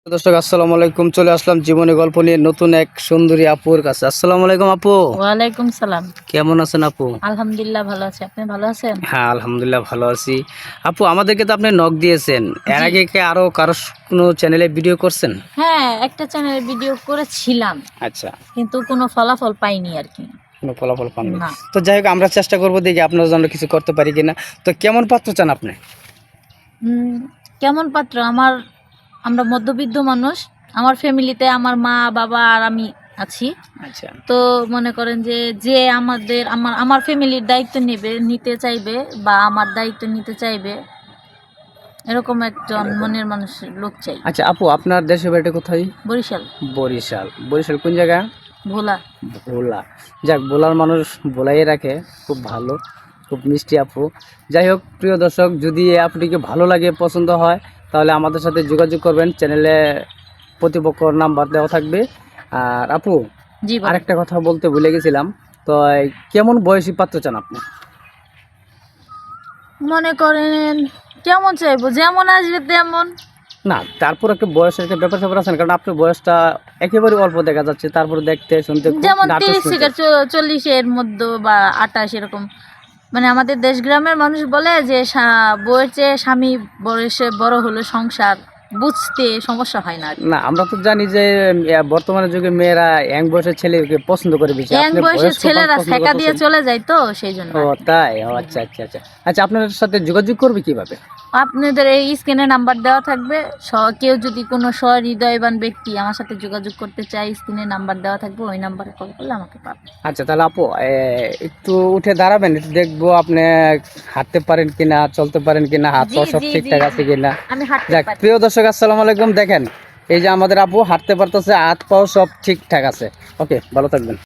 দর্শক আসসালামু আলাইকুম, চলে আসলাম জীবনী গল্প নিয়ে নতুন এক সুন্দরী আপুর কাছে। আসসালামু আলাইকুম আপু, ওয়ালাইকুম সালাম। কেমন আছেন আপু? আলহামদুলিল্লাহ ভালো আছি, আপনি ভালো আছেন? হ্যাঁ আলহামদুলিল্লাহ ভালো আছি। আপু আমাদেরকে তো আপনি নক দিয়েছেন, এর জি। আগে কি আরো কারো কোনো চ্যানেলে ভিডিও করছেন? হ্যাঁ, একটা চ্যানেলে ভিডিও করেছিলাম, আচ্ছা, কিন্তু কোনো ফলাফল পাইনি আর কি। কোনো ফলাফল পাননি? না। তো যাই হোক, আমরা চেষ্টা করবো দেখি আপনার জন্য কিছু করতে পারি কিনা। তো কেমন পাত্র চান আপনি? উম, কেমন পাত্র? আমরা মধ্যবিত্ত মানুষ। আমার ফ্যামিলিতে আমার মা বাবা আর আমি আছি। আচ্ছা তো মনে করেন যে যে আমার ফ্যামিলির দায়িত্ব নিতে চাইবে বা আমার দায়িত্ব নিতে চাইবে, এরকম একজন মনের মানুষের লোক চাই। আচ্ছা আপু, আপনার দেশের বাড়িটা কোথায়? বরিশাল। বরিশাল। বরিশাল কোন জায়গা? ভোলা। ভোলা। যাক, ভোলার মানুষ ভোলাই রাখে, খুব ভালো, খুব মিষ্টি আপু। যাই হোক প্রিয় দর্শক, যদি এই আপুটিকে ভালো লাগে, পছন্দ হয়, তাহলে আমাদের সাথে যোগাযোগ করবেন। চ্যানেলে প্রতিপক্ষর নাম্বার দেওয়া থাকবে। আর আপু, জি বলেন। আরেকটা কথা বলতে ভুলে গেছিলাম, তো কেমন বয়সী পাত্র চান আপনি? মনে করেন কেমন চাইবো, যেমন আসবে তেমন। না, তারপর একটা বয়সের একটা ব্যাপার স্যাপার আছে না? কারণ আপনার বয়সটা একেবারে অল্প দেখা যাচ্ছে, তারপরে দেখতে শুনতে খুব যেমন নাটক 30 থেকে 40 এর মধ্যে বা 28 এরকম। মানে আমাদের দেশ গ্রামের মানুষ বলে যে বউয়ের চেয়ে স্বামী বয়সে বড় হলে সংসার বুঝতে সমস্যা হয় না আর কি। না, আমরা তো জানি যে বর্তমানে যুগে মেয়েরা ইয়াং বয়সের ছেলেকে পছন্দ করে বেশি। ইয়াং আপনি বয়সের বয়স্ক ছেলেরা পছন্দ ছেঁকা দিয়ে করতেছেন? চলে যায়, তো সেই জন্য ও আর কি। তাই? ও আচ্ছা আচ্ছা আচ্ছা। আচ্ছা, আপনার সাথে যোগাযোগ করবে কিভাবে? আপনাদের এই স্ক্রিনে নাম্বার দেওয়া থাকবে। কেউ যদি কোনো সহৃদয়বান ব্যক্তি আমার সাথে যোগাযোগ করতে চায়, স্ক্রিনে নাম্বার দেওয়া থাকবে, ওই নাম্বারে কল করলে আমাকে পাবে। আচ্ছা তাহলে আপু, একটু উঠে দাঁড়াবেন, একটু দেখবো আপনি হাঁটতে পারেন কিনা, চলতে পারেন কিনা, হাত জি পা সব জি জি ঠিকঠাক আছে জি, কিনা। আমি হাঁটতে যাক, পারি। প্রিয় দর্শক আসসালামু আলাইকুম, দেখেন এই যে আমাদের আপু হাঁটতে পারতেছে, হাত পাও সব ঠিকঠাক আছে। ওকে, ভালো থাকবেন।